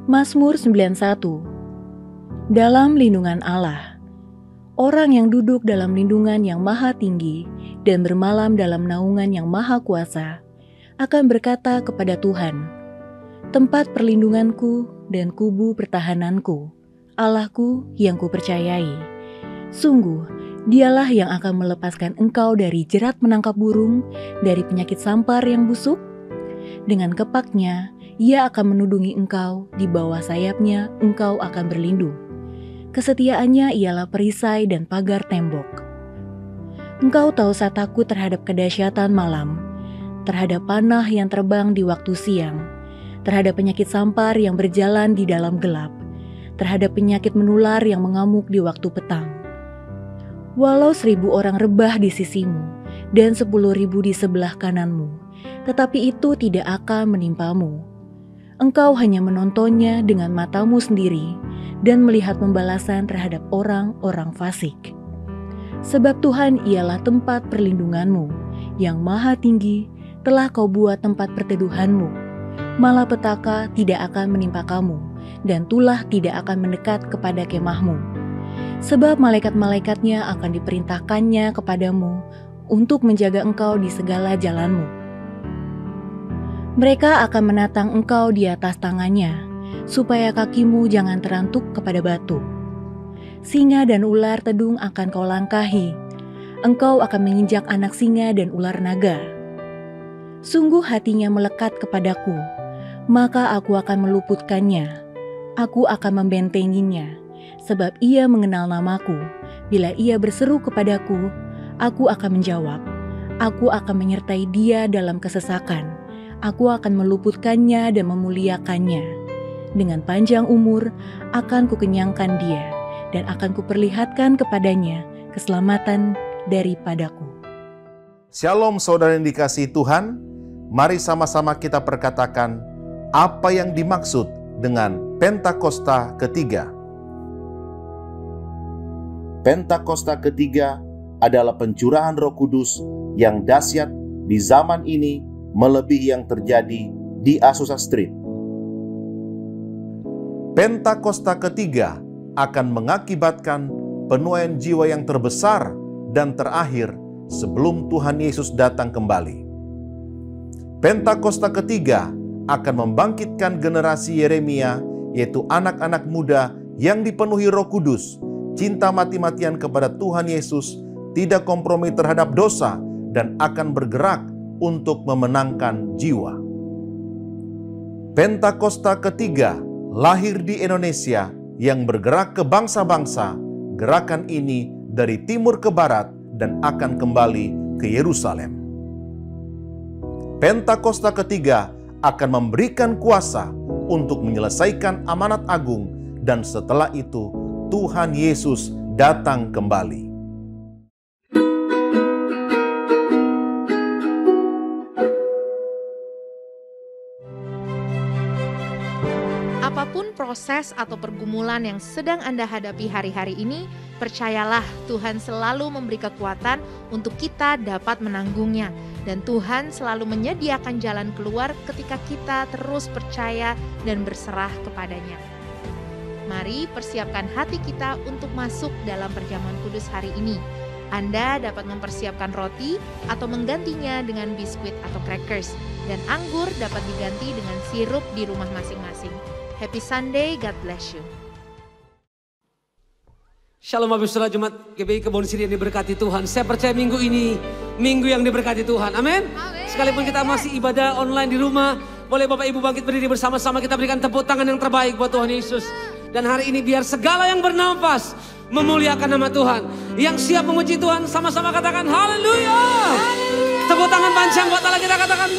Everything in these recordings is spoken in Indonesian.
Mazmur 91. Dalam lindungan Allah. Orang yang duduk dalam lindungan yang maha tinggi dan bermalam dalam naungan yang maha kuasa akan berkata kepada Tuhan, tempat perlindunganku dan kubu pertahananku, Allahku yang kupercayai. Sungguh, dialah yang akan melepaskan engkau dari jerat menangkap burung, dari penyakit sampar yang busuk. Dengan kepaknya, ia akan menudungi engkau, di bawah sayapnya engkau akan berlindung. Kesetiaannya ialah perisai dan pagar tembok. Engkau tak usah takut terhadap kedahsyatan malam, terhadap panah yang terbang di waktu siang, terhadap penyakit sampar yang berjalan di dalam gelap, terhadap penyakit menular yang mengamuk di waktu petang. Walau 1.000 orang rebah di sisimu dan 10.000 di sebelah kananmu, tetapi itu tidak akan menimpamu. Engkau hanya menontonnya dengan matamu sendiri dan melihat pembalasan terhadap orang-orang fasik. Sebab Tuhan ialah tempat perlindunganmu, yang maha tinggi telah kau buat tempat perteduhanmu. Malapetaka tidak akan menimpa kamu, dan tulah tidak akan mendekat kepada kemahmu. Sebab malaikat-malaikatnya akan diperintahkannya kepadamu untuk menjaga engkau di segala jalanmu. Mereka akan menatang engkau di atas tangannya, supaya kakimu jangan terantuk kepada batu. Singa dan ular tedung akan kau langkahi, engkau akan menginjak anak singa dan ular naga. Sungguh hatinya melekat kepadaku, maka aku akan meluputkannya, aku akan membentenginya, sebab ia mengenal namaku. Bila ia berseru kepadaku, aku akan menjawab, aku akan menyertai dia dalam kesesakan. Aku akan meluputkannya dan memuliakannya. Dengan panjang umur akan kukenyangkan dia, dan akan kuperlihatkan kepadanya keselamatan daripadaku. Shalom saudara yang dikasihi Tuhan, mari sama-sama kita perkatakan apa yang dimaksud dengan Pentakosta ketiga. Pentakosta ketiga adalah pencurahan Roh Kudus yang dahsyat di zaman ini melebihi yang terjadi di Azusa Street. Pentakosta ketiga akan mengakibatkan penuaian jiwa yang terbesar dan terakhir sebelum Tuhan Yesus datang kembali. Pentakosta ketiga akan membangkitkan generasi Yeremia, yaitu anak-anak muda yang dipenuhi Roh Kudus, cinta mati-matian kepada Tuhan Yesus, tidak kompromi terhadap dosa, dan akan bergerak untuk memenangkan jiwa. Pentakosta ketiga lahir di Indonesia yang bergerak ke bangsa-bangsa. Gerakan ini dari timur ke barat dan akan kembali ke Yerusalem. Pentakosta ketiga akan memberikan kuasa untuk menyelesaikan amanat agung, dan setelah itu Tuhan Yesus datang kembali. Apapun proses atau pergumulan yang sedang Anda hadapi hari-hari ini, percayalah Tuhan selalu memberi kekuatan untuk kita dapat menanggungnya. Dan Tuhan selalu menyediakan jalan keluar ketika kita terus percaya dan berserah kepadanya. Mari persiapkan hati kita untuk masuk dalam perjamuan kudus hari ini. Anda dapat mempersiapkan roti atau menggantinya dengan biskuit atau crackers. Dan anggur dapat diganti dengan sirup di rumah masing-masing. Happy Sunday, God bless you. Shalom Bapak Saudara Jemaat GBI Kebon Siri yang diberkati Tuhan. Saya percaya minggu ini, minggu yang diberkati Tuhan. Amin. Sekalipun kita masih ibadah online di rumah, boleh Bapak Ibu bangkit berdiri bersama-sama, kita berikan tepuk tangan yang terbaik buat Tuhan Yesus. Dan hari ini biar segala yang bernafas memuliakan nama Tuhan. Yang siap memuji Tuhan sama-sama katakan haleluya. Tepuk tangan panjang buat Allah, kita katakan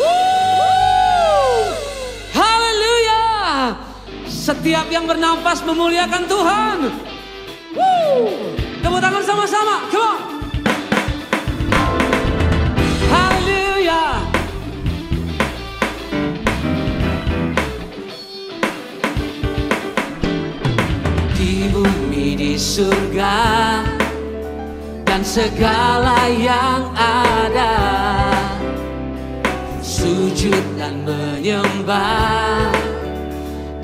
haleluya. Setiap yang bernafas memuliakan Tuhan. Tepuk tangan sama-sama, come on. Haleluya. Di bumi, di surga, dan segala yang ada, sujud dan menyembah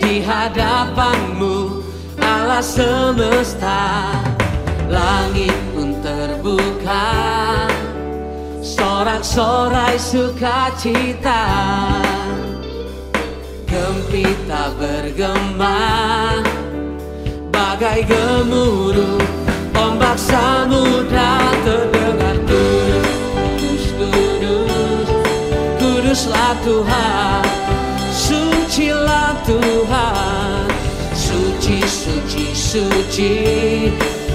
di di hadapan-Mu Allah semesta. Langit pun terbuka, sorak-sorai sukacita. Gempita bergema, bagai gemuruh ombak samudra. Terdengar kudus, kudus, kuduslah Tuhan. Sucilah Tuhan, suci, suci, suci,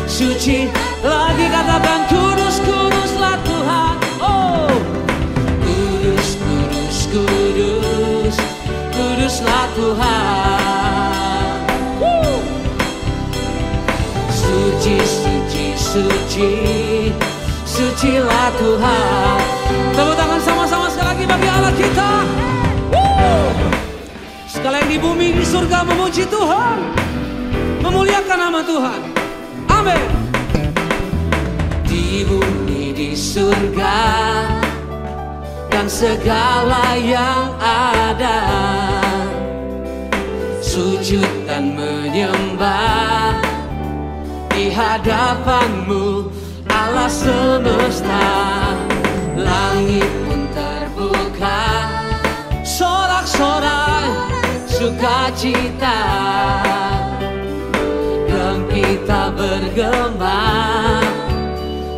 suci. Lagi katakan kudus, kuduslah Tuhan. Oh, kudus, kudus, kudus, kuduslah Tuhan. Suci, suci, suci, sucilah Tuhan. Tepuk tangan sama-sama sekali lagi bagi Allah kita. Sekalian di bumi, di surga memuji Tuhan, memuliakan nama Tuhan. Amin. Di bumi, di surga, dan segala yang ada, sujud dan menyembah di hadapan-Mu Allah semesta. Langit pun terbuka, sorak-sorai sukacita. Gempita bergema,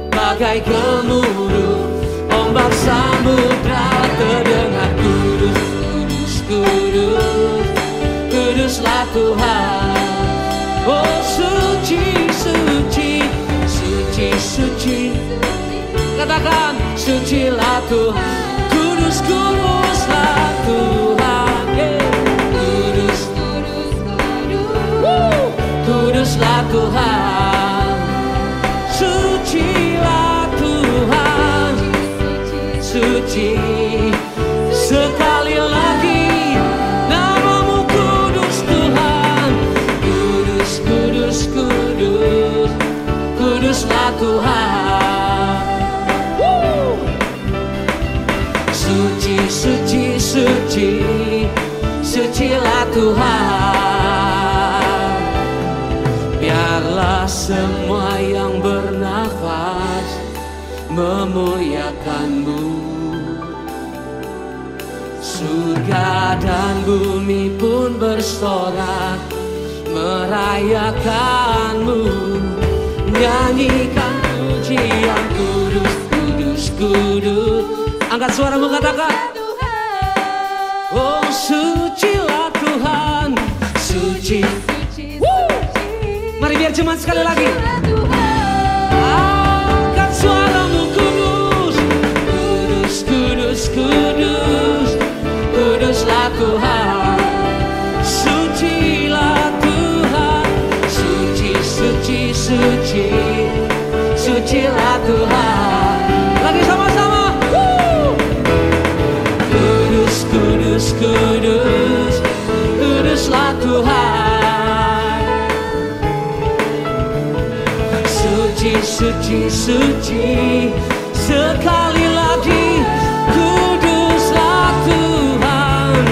bagai gemuruh ombak samudra. Terdengar kudus, kudus, kudus, kuduslah Tuhan. Oh, suci, suci, suci, suci. Katakan sucilah Tuhan. Kudus, kuduslah Tuhan. Kudus, kudus, kudus, kuduslah Tuhan. Sucilah Tuhan, suci. Sekali lagi nama-Mu kudus Tuhan. Kudus, kudus, kudus, kuduslah Tuhan. Suci, suci, suci, sucilah Tuhan. Biarlah semua yang bernafas memuliakan-Mu. Surga dan bumi pun bersorak merayakan-Mu. Nyanyikan pujian kudus, kudus, kudus. Angkat suaramu katakan oh, sucilah Tuhan, suci. Mari biar jemaat sekali lagi. Angkat suaramu kudus, kudus, kudus, kudus, kuduslah Tuhan. Sucilah Tuhan, suci, suci, suci, sucilah Tuhan. Lagi sama-sama. Kudus, kudus, kudus, kuduslah Tuhan. Suci, suci, suci, sekali lagi. Kuduslah Tuhan.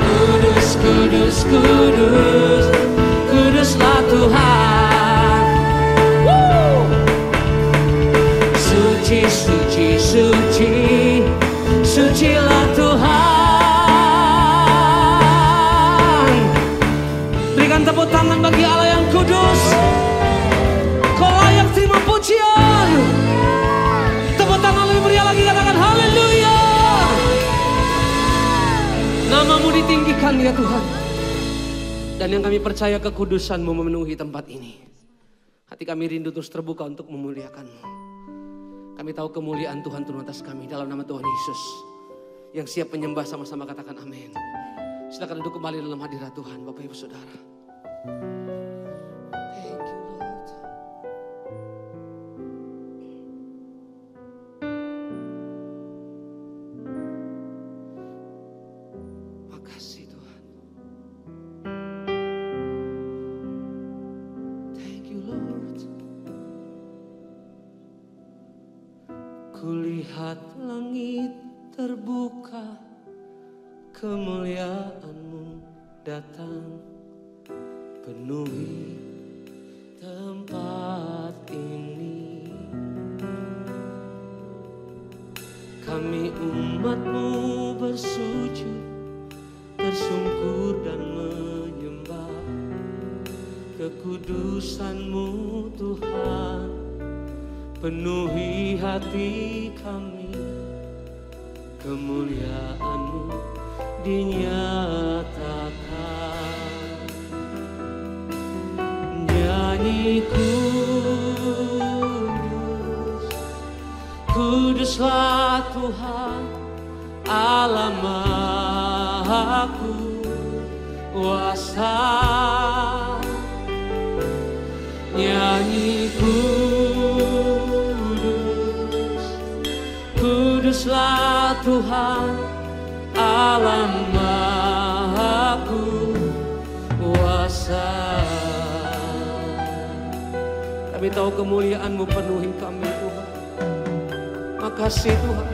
Kudus, kudus, kudus, kuduslah Tuhan. Suci, suci, suci, sucilah Tuhan. Berikan tepuk tangan bagi Allah yang kudus. Kau layak terima pujian. Tepuk tangan lebih meriah lagi, katakan haleluya. Nama-Mu ditinggikan ya Tuhan. Dan yang kami percaya kekudusan-Mu memenuhi tempat ini. Hati kami rindu terus terbuka untuk memuliakan-Mu. Kami tahu kemuliaan Tuhan turun atas kami dalam nama Tuhan Yesus. Yang siap menyembah sama-sama katakan amin. Silakan duduk kembali dalam hadirat Tuhan Bapak Ibu Saudara. Thank you Lord. Makasih Tuhan. Thank you Lord. Kulihat langit terbuka, kemuliaan-Mu datang. penuhi tempat ini. Kami umat-Mu bersujud, tersungkur dan menyembah kekudusan-Mu Tuhan. Penuhi hati kami, kemuliaan-Mu dinyatakan. Nyanyi kudus, kuduslah Tuhan Allah Maha Kuasa. Nyanyi kudus, kuduslah Tuhan Allah Maha Kuasa. Kami tahu kemuliaan-Mu penuhi kami Tuhan. Makasih Tuhan.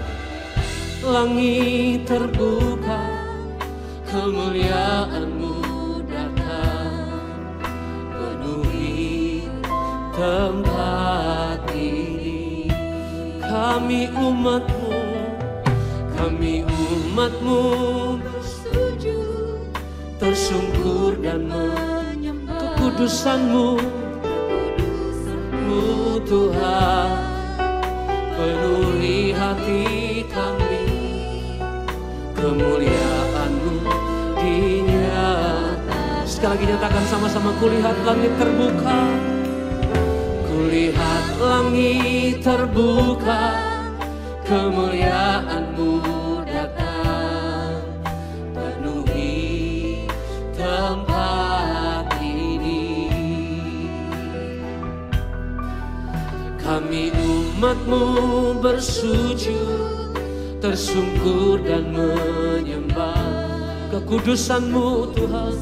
Langit terbuka, kemuliaan-Mu datang, penuhi tempat ini. Kami umat-Mu, kami umat-Mu bersujud, tersungkur dan menyembah kekudusan-Mu, kekudusan-Mu Tuhan. Penuhi hati kami, kemuliaan-Mu dinyatakan. Sekali lagi nyatakan sama-sama, kulihat langit terbuka, kulihat langit terbuka, kemuliaan-Mu datang, penuhi tempat ini. Kami umat-Mu bersujud, tersungkur dan menyembah kekudusan-Mu Tuhan.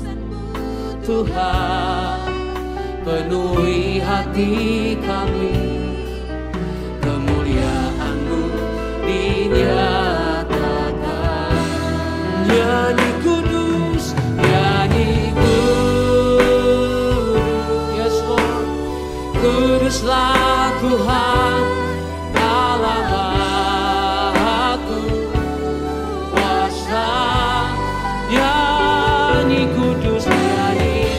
Tuhan, penuhi hati kami, kemuliaan-Mu dinyatakan. Nyanyi kudus, nyanyi kudus, yes Lord. Kuduslah Tuhan Allah Maha Kuasa. Nyanyi kudus, nyanyi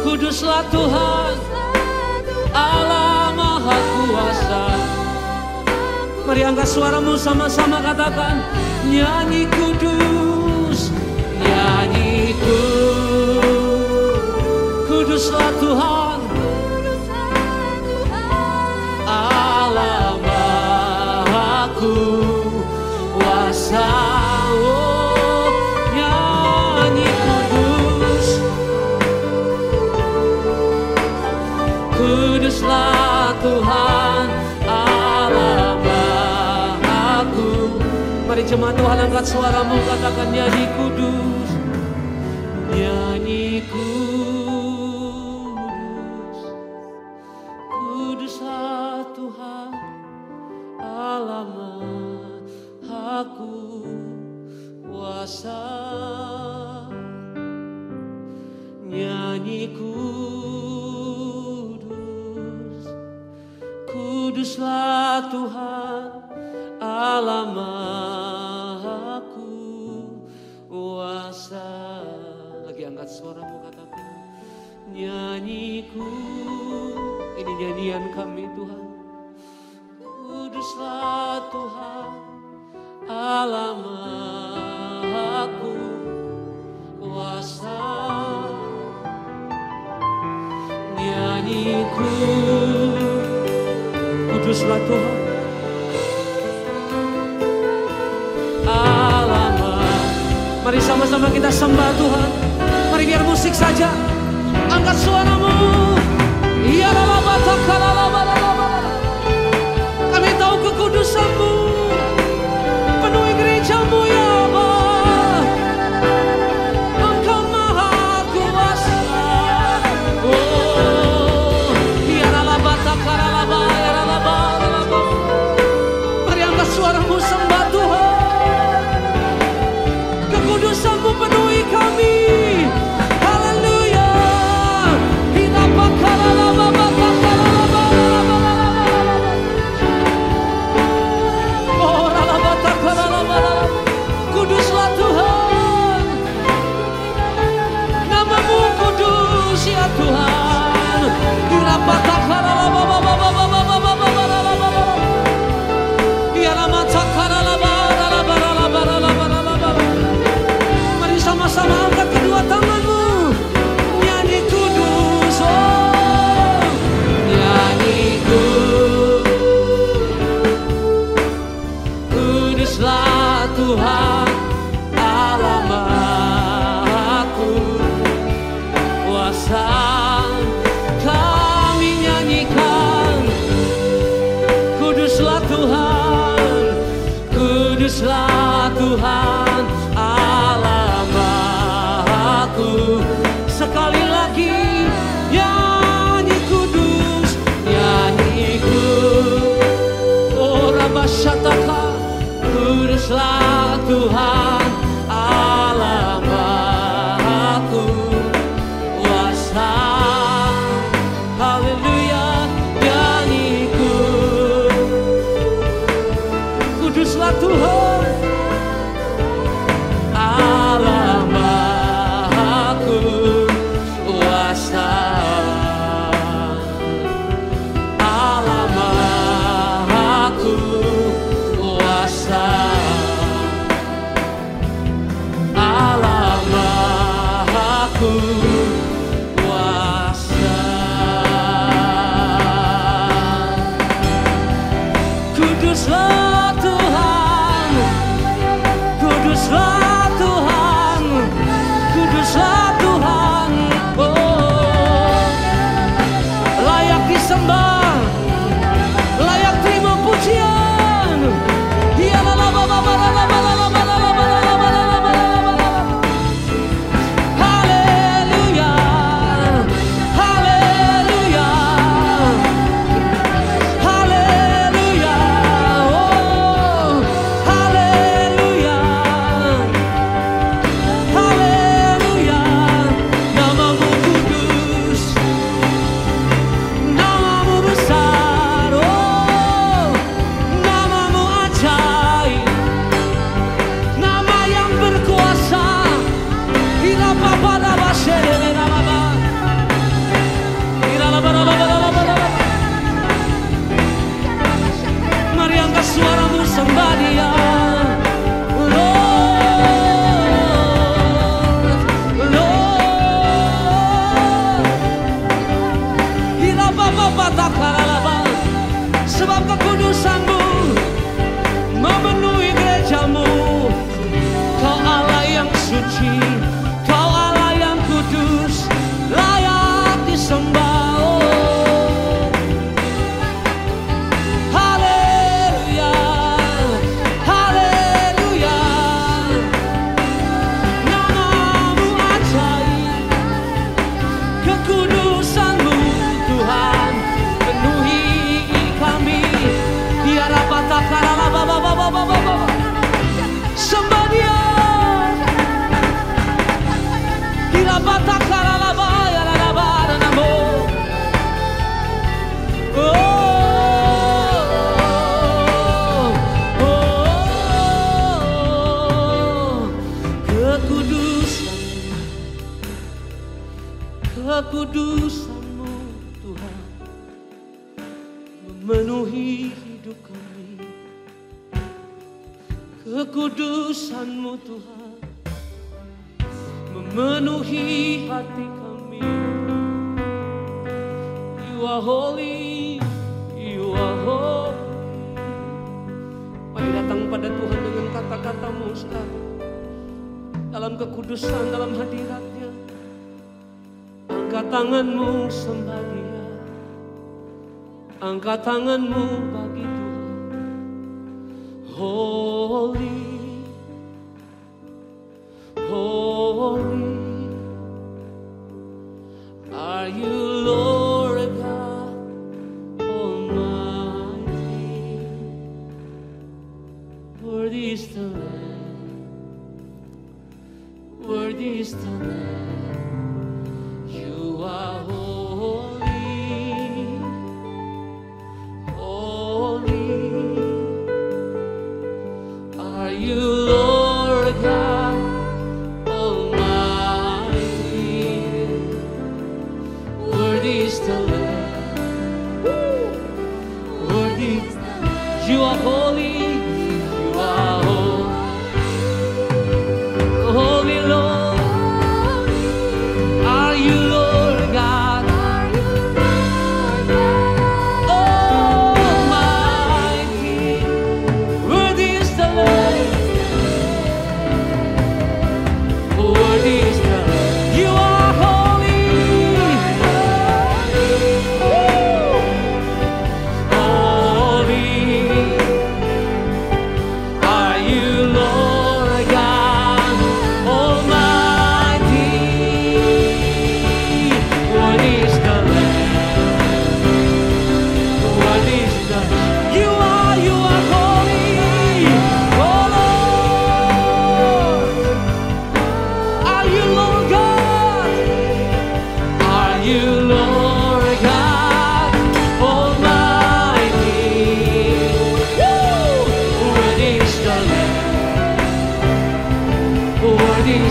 kuduslah Tuhan Allah Maha Kuasa. Mari angkat suaramu sama-sama katakan, nyanyi kudus, nyanyi kuduslah Tuhan Allah Maha Kuasa. Oh, nyanyi kudus, kuduslah Tuhan Allah Maha Kuasa. Mari jemaat Tuhan angkat suaramu katakan, nyanyi kudus, nyanyi kudus, kuduslah Tuhan Allah Maha Kuasa. Nyanyi kudus, kuduslah Tuhan Allah Maha Kuasa. Lagi angkat suaramu katakan, nyanyiku, ini nyanyian kami Tuhan. Kuduslah Tuhan Allah Maha Kuasa. Nyanyiku, kuduslah Tuhan Allah Maha. Mari sama-sama kita sembah Tuhan. Mari biar musik saja. Angkat suaramu. Ya lalaba takalaba. Kami tahu kekudusan-Mu. Penuhi gereja-Mu ya Allah. Engkau Maha Kuasa. Oh, ya lalaba takalaba, ya lalaba. Mari angkat suaramu sembah Tuhan. Kekudusan-Mu penuhi kami. Tuhan Allahku, kuasa kami nyanyikan. Kuduslah Tuhan, kuduslah Tuhan Allahku. Sekali lagi nyanyi kudus, nyanyi kudus. Oh Rabbashataka, kuduslah Tuhan Allahku, kuasa. Haleluya, nyanyi kuduslah Tuhan Allahku, kuasa. Allahku, kuasa. Allahku, kuasa. Kuduslah Tuhan, kuduslah Tuhan, kuduslah Tuhan. Oh, layak disembah, layak terima pujian. Haleluya, haleluya, haleluya, oh, haleluya, haleluya. Namamu kudus, namamu besar, oh, namamu ajaib, nama yang berkuasa. Mari angkat suaramu, sembah Dia. Lord, Lord, sebab kekudusan-Mu memenuhi gereja-Mu. Kau Allah yang suci, Kau Allah yang kudus, layak disembah. Oh, haleluya, haleluya. Namamu ajaib, kekudusan-Mu Tuhan penuhi kami. Biar apa tak kalah, sembah Dia. Kekudusan-Mu Tuhan memenuhi hidup kami. Kekudusan-Mu Tuhan memenuhi hati kami. You are holy, You are holy. Mari datang pada Tuhan dengan kata-katamu sekarang, dalam kekudusan, dalam hadirat-Nya. Angkat tanganmu, sembah Dia. Angkat tanganmu bagi Tuhan. Holy, holy are You, Lord God Almighty. Worthy is the Lamb, worthy is the Lamb. You are holy, holy are You, Lord God Almighty. Worthy is the Lamb, worthy. You are holy, You are holy, Lord. Are You, Lord God Almighty? Worthy is the Lamb,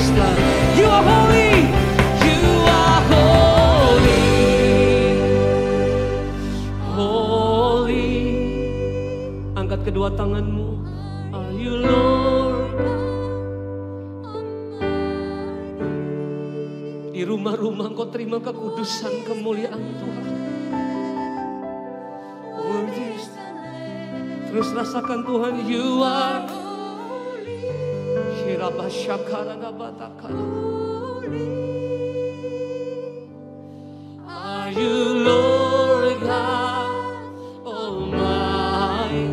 is the You are holy. You are holy. Holy. Angkat kedua tanganmu. Are you Lord? Di rumah-rumah engkau terima kekudusan, kemuliaan Tuhan. Terus rasakan Tuhan, You are Are you Lord God Almighty?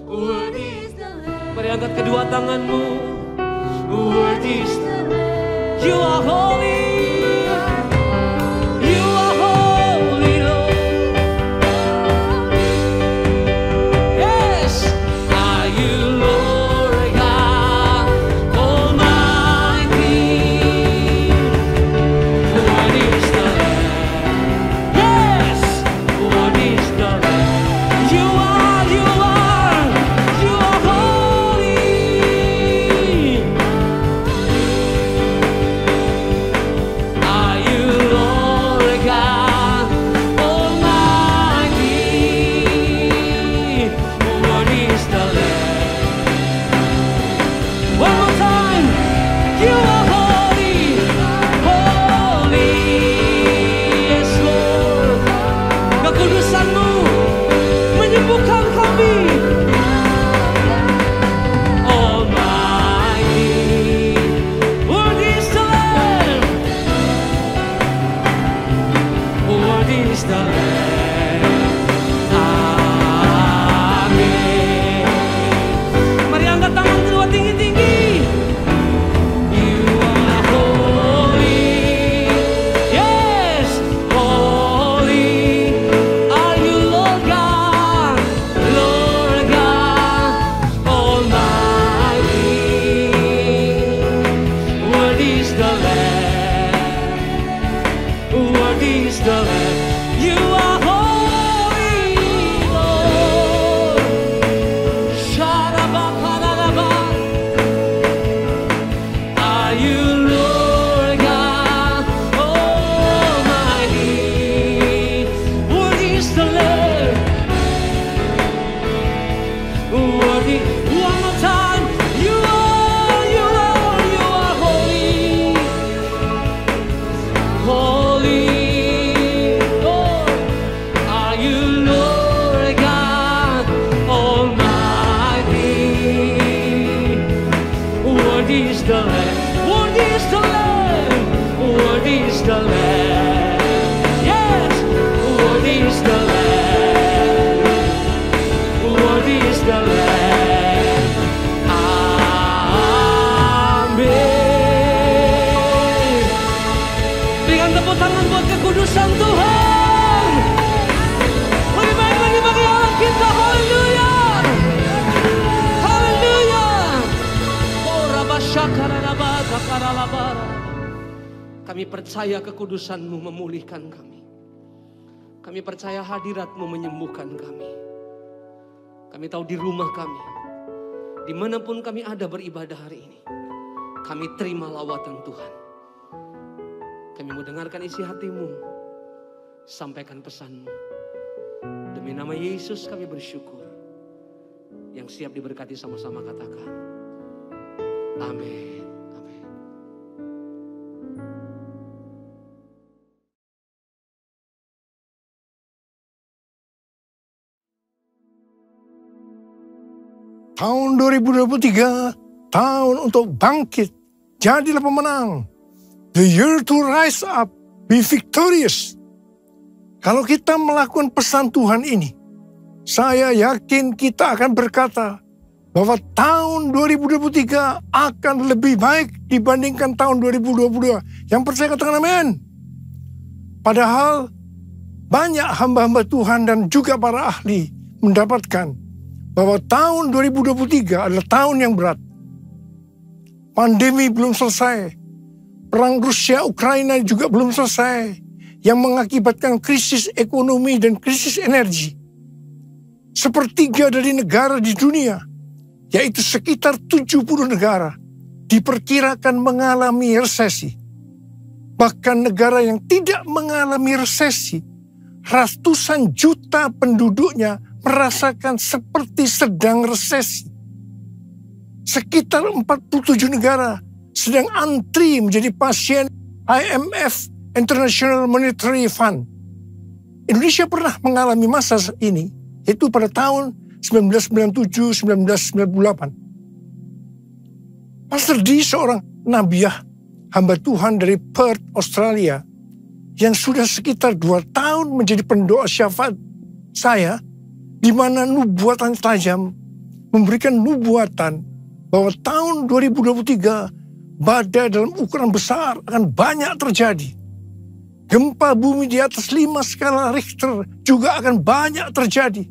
Worthy is the Lamb. Mari angkat kedua tanganmu. Worthy is the Lamb. You are holy. Kami percaya kekudusan-Mu memulihkan kami. Kami percaya hadirat-Mu menyembuhkan kami. Kami tahu di rumah kami, dimanapun kami ada beribadah hari ini, kami terima lawatan Tuhan. Kami mau dengarkan isi hati-Mu, sampaikan pesan-Mu. Demi nama Yesus kami bersyukur. Yang siap diberkati sama-sama katakan, amin. Tahun 2023, tahun untuk bangkit, jadilah pemenang. The year to rise up, be victorious. Kalau kita melakukan pesan Tuhan ini, saya yakin kita akan berkata bahwa tahun 2023 akan lebih baik dibandingkan tahun 2022. Yang percaya katakan amin. Padahal banyak hamba-hamba Tuhan dan juga para ahli mendapatkan bahwa tahun 2023 adalah tahun yang berat. Pandemi belum selesai. Perang Rusia-Ukraina juga belum selesai. Yang mengakibatkan krisis ekonomi dan krisis energi. Sepertiga dari negara di dunia, yaitu sekitar 70 negara, diperkirakan mengalami resesi. Bahkan negara yang tidak mengalami resesi, ratusan juta penduduknya merasakan seperti sedang resesi. Sekitar 47 negara sedang antri menjadi pasien IMF, International Monetary Fund. Indonesia pernah mengalami masa ini, yaitu pada tahun 1997-1998. Pastor D, seorang nabiah, hamba Tuhan dari Perth, Australia, yang sudah sekitar 2 tahun menjadi pendoa syafaat saya, di mana nubuatan tajam memberikan nubuatan bahwa tahun 2023 badai dalam ukuran besar akan banyak terjadi. Gempa bumi di atas 5 skala Richter juga akan banyak terjadi.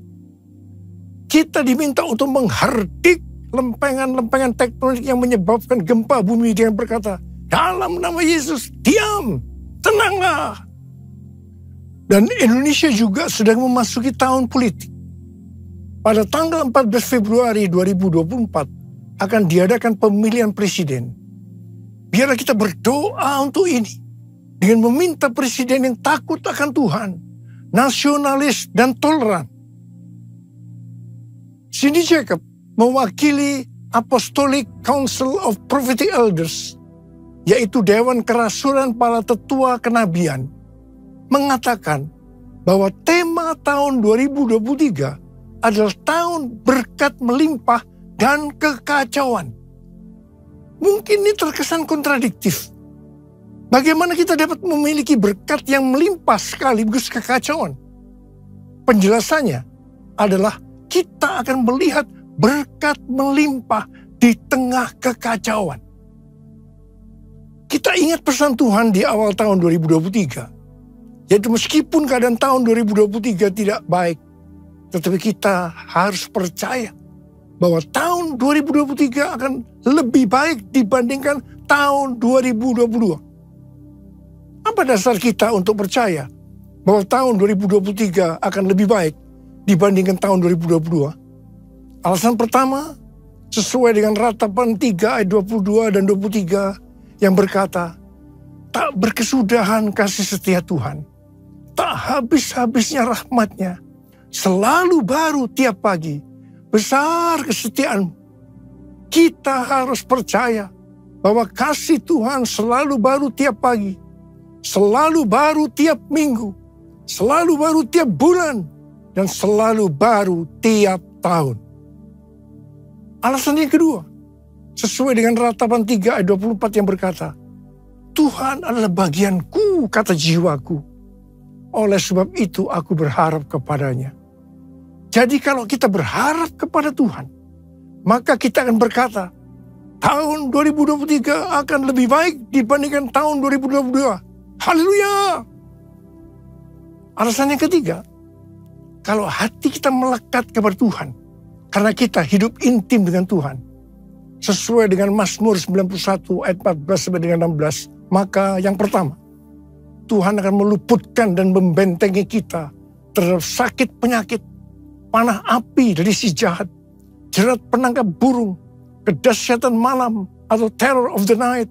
Kita diminta untuk menghardik lempengan-lempengan tektonik yang menyebabkan gempa bumi dengan berkata, dalam nama Yesus, diam, tenanglah. Dan Indonesia juga sedang memasuki tahun politik. Pada tanggal 14 Februari 2024 akan diadakan pemilihan presiden. Biarlah kita berdoa untuk ini dengan meminta presiden yang takut akan Tuhan, nasionalis dan toleran. Cindy Jacob mewakili Apostolic Council of Prophetic Elders, yaitu Dewan Kerasulan para Tetua Kenabian, mengatakan bahwa tema tahun 2023 adalah tahun berkat melimpah dan kekacauan. Mungkin ini terkesan kontradiktif. Bagaimana kita dapat memiliki berkat yang melimpah sekaligus kekacauan? Penjelasannya adalah kita akan melihat berkat melimpah di tengah kekacauan. Kita ingat pesan Tuhan di awal tahun 2023. Yaitu meskipun keadaan tahun 2023 tidak baik, tetapi kita harus percaya bahwa tahun 2023 akan lebih baik dibandingkan tahun 2022. Apa dasar kita untuk percaya bahwa tahun 2023 akan lebih baik dibandingkan tahun 2022? Alasan pertama, sesuai dengan Ratapan 3 ayat 22 dan 23 yang berkata, tak berkesudahan kasih setia Tuhan, tak habis-habisnya rahmat-Nya, selalu baru tiap pagi, besar kesetiaan. Kita harus percaya bahwa kasih Tuhan selalu baru tiap pagi, selalu baru tiap minggu, selalu baru tiap bulan, dan selalu baru tiap tahun. Alasan yang kedua, sesuai dengan Ratapan 3 ayat 24 yang berkata, Tuhan adalah bagianku, kata jiwaku. Oleh sebab itu aku berharap kepadanya. Jadi kalau kita berharap kepada Tuhan, maka kita akan berkata, tahun 2023 akan lebih baik dibandingkan tahun 2022. Haleluya! Alasan yang ketiga, kalau hati kita melekat kepada Tuhan, karena kita hidup intim dengan Tuhan, sesuai dengan Mazmur 91 ayat 14 sampai dengan 16, maka yang pertama, Tuhan akan meluputkan dan membentengi kita terhadap sakit penyakit, panah api dari si jahat, jerat penangkap burung, kedahsyatan malam atau terror of the night,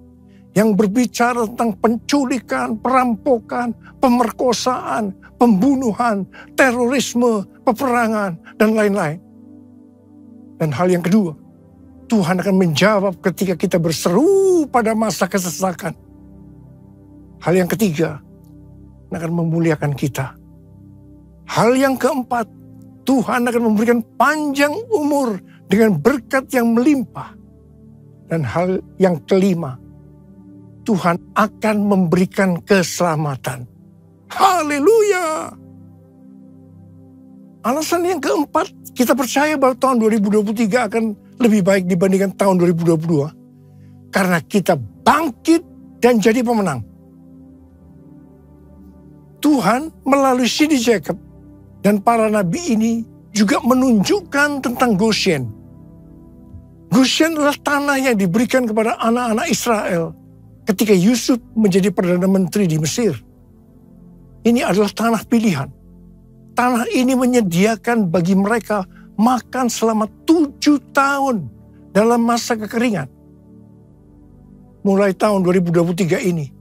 yang berbicara tentang penculikan, perampokan, pemerkosaan, pembunuhan, terorisme, peperangan, dan lain-lain. Dan hal yang kedua, Tuhan akan menjawab ketika kita berseru pada masa kesesakan. Hal yang ketiga, akan memuliakan kita. Hal yang keempat, Tuhan akan memberikan panjang umur dengan berkat yang melimpah. Dan hal yang kelima, Tuhan akan memberikan keselamatan. Haleluya! Alasan yang keempat, kita percaya bahwa tahun 2023 akan lebih baik dibandingkan tahun 2022. Karena kita bangkit dan jadi pemenang. Tuhan melalui Cindy Jacob dan para nabi ini juga menunjukkan tentang Goshen. Goshen adalah tanah yang diberikan kepada anak-anak Israel ketika Yusuf menjadi Perdana Menteri di Mesir. Ini adalah tanah pilihan. Tanah ini menyediakan bagi mereka makan selama 7 tahun dalam masa kekeringan. mulai tahun 2023 ini,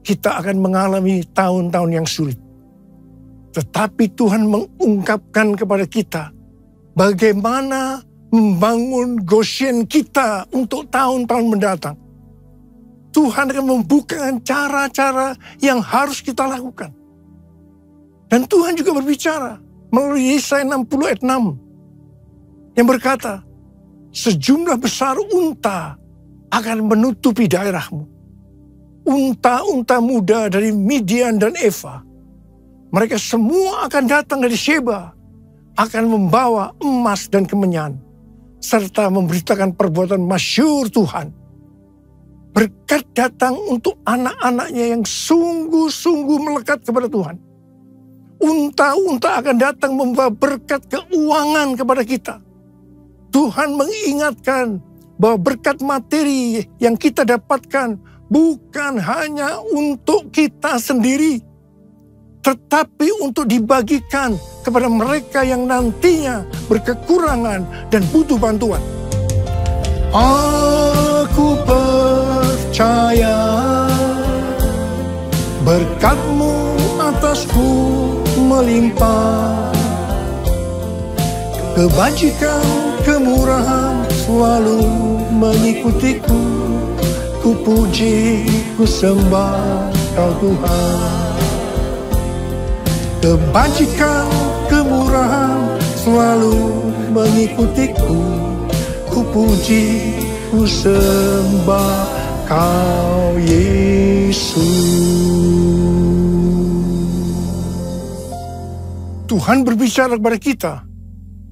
kita akan mengalami tahun-tahun yang sulit. Tetapi Tuhan mengungkapkan kepada kita bagaimana membangun Goshen kita untuk tahun-tahun mendatang. Tuhan akan membukakan cara-cara yang harus kita lakukan. Dan Tuhan juga berbicara melalui Yesaya 60 ayat 6 yang berkata, sejumlah besar unta akan menutupi daerahmu. Unta-unta muda dari Midian dan Eva. Mereka semua akan datang dari Sheba, akan membawa emas dan kemenyan, serta memberitakan perbuatan masyhur Tuhan. Berkat datang untuk anak-anaknya yang sungguh-sungguh melekat kepada Tuhan. Unta-unta akan datang membawa berkat keuangan kepada kita. Tuhan mengingatkan bahwa berkat materi yang kita dapatkan bukan hanya untuk kita sendiri, tetapi untuk dibagikan kepada mereka yang nantinya berkekurangan dan butuh bantuan. Aku percaya berkat-Mu atasku melimpah, kebajikan, kemurahan selalu mengikutiku. Ku puji, ku sembah Kau Tuhan. Kebajikan, kemurahan selalu mengikutiku. Ku puji, ku sembah Kau Yesus. Tuhan berbicara kepada kita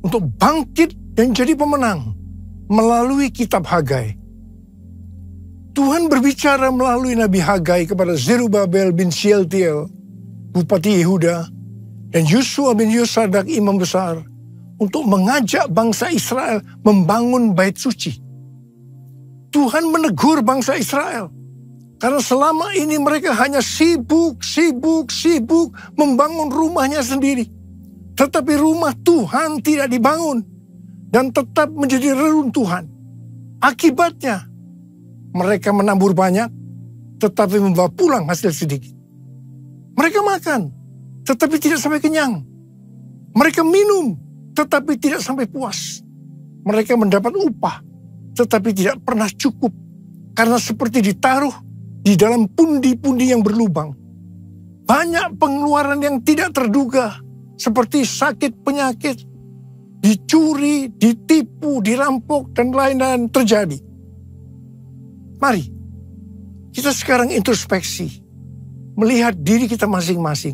untuk bangkit dan jadi pemenang melalui kitab Hagai. Tuhan berbicara melalui Nabi Hagai kepada Zerubabel bin Shealtiel, Bupati Yehuda, dan Yosua bin Yosadak, Imam Besar, untuk mengajak bangsa Israel membangun bait suci. Tuhan menegur bangsa Israel, karena selama ini mereka hanya sibuk membangun rumahnya sendiri. Tetapi rumah Tuhan tidak dibangun dan tetap menjadi reruntuhan. Akibatnya, mereka menabur banyak, tetapi membawa pulang hasil sedikit. Mereka makan, tetapi tidak sampai kenyang. Mereka minum, tetapi tidak sampai puas. Mereka mendapat upah, tetapi tidak pernah cukup. Karena seperti ditaruh di dalam pundi-pundi yang berlubang. Banyak pengeluaran yang tidak terduga, seperti sakit penyakit, dicuri, ditipu, dirampok, dan lain-lain terjadi. Mari, kita sekarang introspeksi, melihat diri kita masing-masing.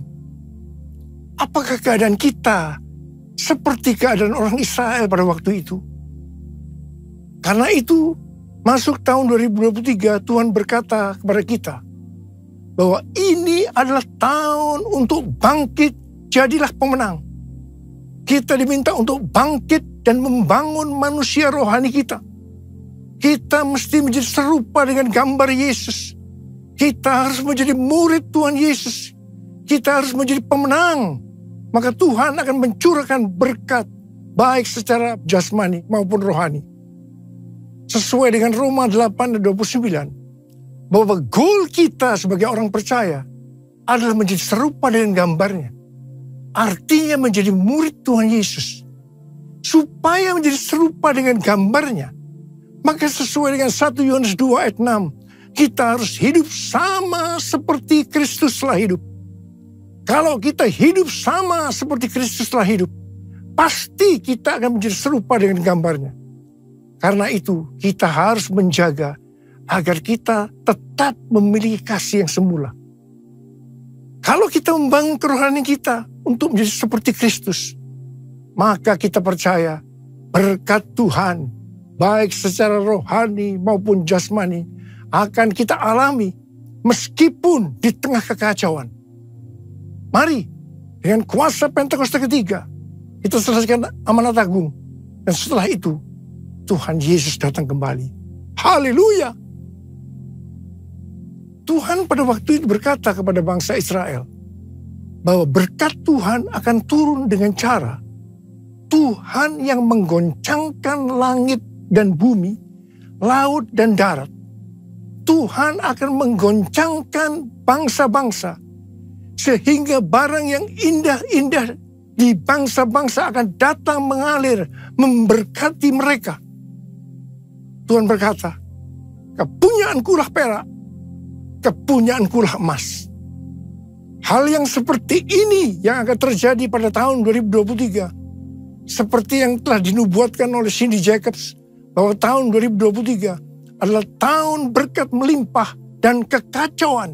Apakah keadaan kita seperti keadaan orang Israel pada waktu itu? Karena itu, masuk tahun 2023, Tuhan berkata kepada kita, bahwa ini adalah tahun untuk bangkit, jadilah pemenang. Kita diminta untuk bangkit dan membangun manusia rohani kita. Kita mesti menjadi serupa dengan gambar Yesus. Kita harus menjadi murid Tuhan Yesus. Kita harus menjadi pemenang. Maka Tuhan akan mencurahkan berkat, baik secara jasmani maupun rohani. Sesuai dengan Roma 8:29, bahwa goal kita sebagai orang percaya adalah menjadi serupa dengan gambarnya. Artinya menjadi murid Tuhan Yesus. Supaya menjadi serupa dengan gambarnya, maka sesuai dengan 1 Yohanes 2 ayat 6, kita harus hidup sama seperti Kristus telah hidup. Kalau kita hidup sama seperti Kristus telah hidup, pasti kita akan menjadi serupa dengan gambarnya. Karena itu kita harus menjaga agar kita tetap memiliki kasih yang semula. Kalau kita membangun kerohanian kita untuk menjadi seperti Kristus, maka kita percaya berkat Tuhan, baik secara rohani maupun jasmani, akan kita alami meskipun di tengah kekacauan. Mari, dengan kuasa Pentakosta ketiga, kita selesaikan amanat agung. Dan setelah itu, Tuhan Yesus datang kembali. Haleluya! Tuhan pada waktu itu berkata kepada bangsa Israel, bahwa berkat Tuhan akan turun dengan cara Tuhan yang menggoncangkan langit dan bumi, laut dan darat. Tuhan akan menggoncangkan bangsa-bangsa, sehingga barang yang indah-indah di bangsa-bangsa akan datang mengalir, memberkati mereka. Tuhan berkata, kepunyaanku lah perak, kepunyaanku lah emas. Hal yang seperti ini yang akan terjadi pada tahun 2023. Seperti yang telah dinubuatkan oleh Cindy Jacobs, bahwa tahun 2023 adalah tahun berkat melimpah dan kekacauan.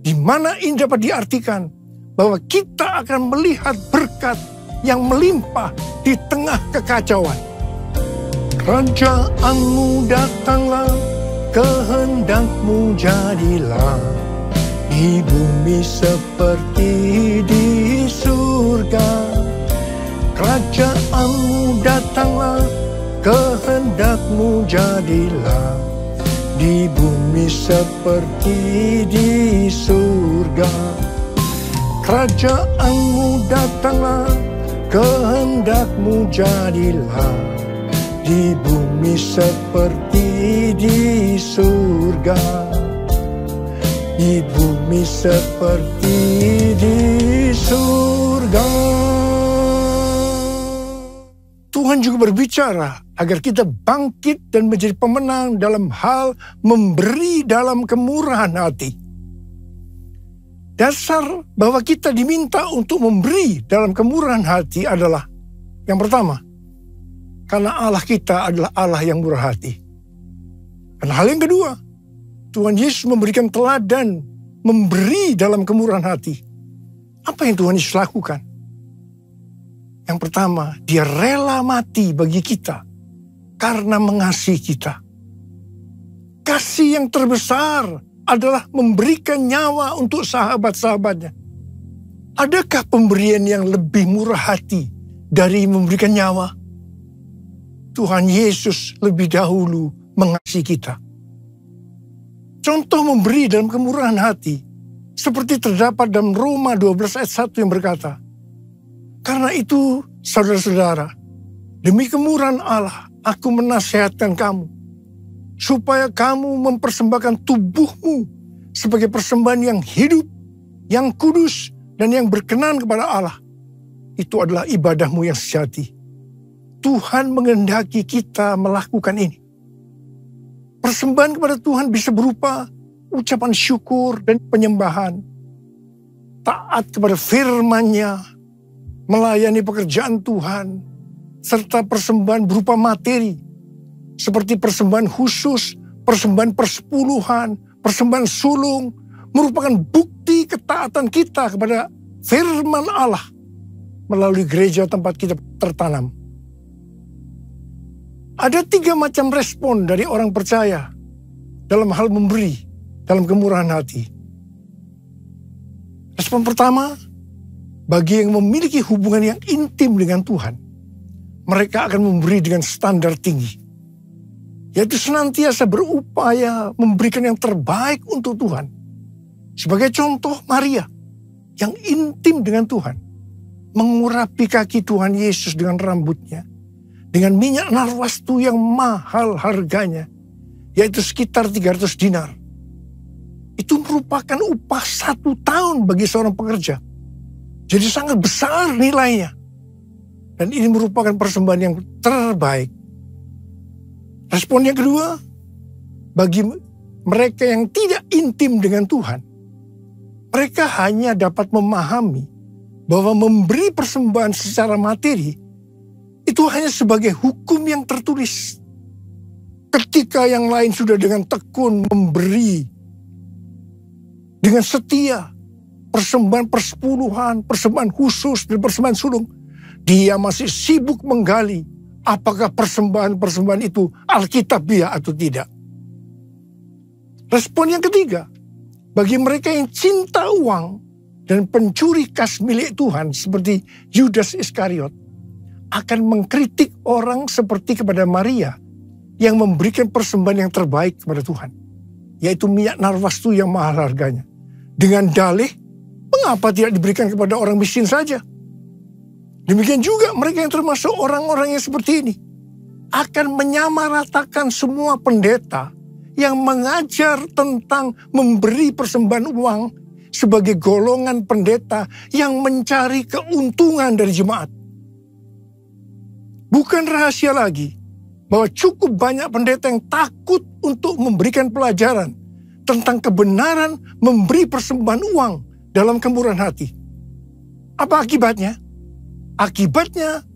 Di mana ini dapat diartikan bahwa kita akan melihat berkat yang melimpah di tengah kekacauan. Kerajaanmu datanglah, kehendakmu jadilah, di bumi seperti di surga. Kerajaanmu datanglah, kehendakmu jadilah, di bumi seperti di surga. Kerajaanmu datanglah, kehendakmu jadilah, di bumi seperti di surga. Di bumi seperti di surga. Tuhan juga berbicara agar kita bangkit dan menjadi pemenang dalam hal memberi dalam kemurahan hati. Dasar bahwa kita diminta untuk memberi dalam kemurahan hati adalah, yang pertama, karena Allah kita adalah Allah yang murah hati. Dan hal yang kedua, Tuhan Yesus memberikan teladan memberi dalam kemurahan hati. Apa yang Tuhan Yesus lakukan? Yang pertama, dia rela mati bagi kita karena mengasihi kita. Kasih yang terbesar adalah memberikan nyawa untuk sahabat-sahabatnya. Adakah pemberian yang lebih murah hati dari memberikan nyawa? Tuhan Yesus lebih dahulu mengasihi kita. Contoh memberi dalam kemurahan hati seperti terdapat dalam Roma 12 ayat 1 yang berkata, karena itu, saudara-saudara, demi kemurahan Allah, aku menasihatkan kamu, supaya kamu mempersembahkan tubuhmu sebagai persembahan yang hidup, yang kudus, dan yang berkenan kepada Allah. Itu adalah ibadahmu yang sejati. Tuhan menghendaki kita melakukan ini. Persembahan kepada Tuhan bisa berupa ucapan syukur dan penyembahan, taat kepada firman-Nya, melayani pekerjaan Tuhan, serta persembahan berupa materi, seperti persembahan khusus, persembahan persepuluhan, persembahan sulung, merupakan bukti ketaatan kita kepada firman Allah melalui gereja tempat kita tertanam. Ada 3 macam respon dari orang percaya dalam hal memberi, dalam kemurahan hati. Respon pertama, bagi yang memiliki hubungan yang intim dengan Tuhan, mereka akan memberi dengan standar tinggi, yaitu senantiasa berupaya memberikan yang terbaik untuk Tuhan. Sebagai contoh, Maria yang intim dengan Tuhan, mengurapi kaki Tuhan Yesus dengan rambutnya, dengan minyak narwastu yang mahal harganya, yaitu sekitar 300 dinar. Itu merupakan upah 1 tahun bagi seorang pekerja. Jadi sangat besar nilainya. Dan ini merupakan persembahan yang terbaik. Respon yang kedua, bagi mereka yang tidak intim dengan Tuhan, mereka hanya dapat memahami bahwa memberi persembahan secara materi itu hanya sebagai hukum yang tertulis. Ketika yang lain sudah dengan tekun memberi, dengan setia, persembahan persepuluhan, persembahan khusus, dan persembahan sulung, dia masih sibuk menggali apakah persembahan-persembahan itu alkitabiah atau tidak. Respon yang ketiga, bagi mereka yang cinta uang dan pencuri kas milik Tuhan seperti Yudas Iskariot, akan mengkritik orang seperti kepada Maria yang memberikan persembahan yang terbaik kepada Tuhan, yaitu minyak narwastu yang mahal harganya. Dengan dalih, mengapa tidak diberikan kepada orang miskin saja? Demikian juga mereka yang termasuk orang-orang yang seperti ini akan menyamaratakan semua pendeta yang mengajar tentang memberi persembahan uang sebagai golongan pendeta yang mencari keuntungan dari jemaat. Bukan rahasia lagi bahwa cukup banyak pendeta yang takut untuk memberikan pelajaran tentang kebenaran memberi persembahan uang dalam kemurahan hati. Apa akibatnya? Akibatnya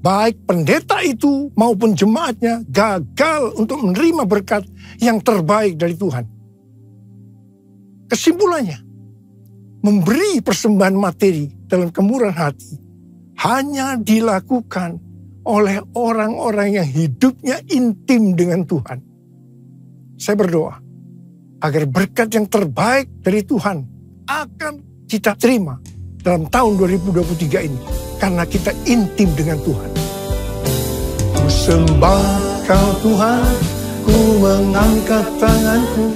baik pendeta itu maupun jemaatnya gagal untuk menerima berkat yang terbaik dari Tuhan. Kesimpulannya, memberi persembahan materi dalam kemurahan hati hanya dilakukan oleh orang-orang yang hidupnya intim dengan Tuhan. Saya berdoa agar berkat yang terbaik dari Tuhan akan kita terima dalam tahun 2023 ini karena kita intim dengan Tuhan. Ku sembah Kau Tuhan, ku mengangkat tanganku,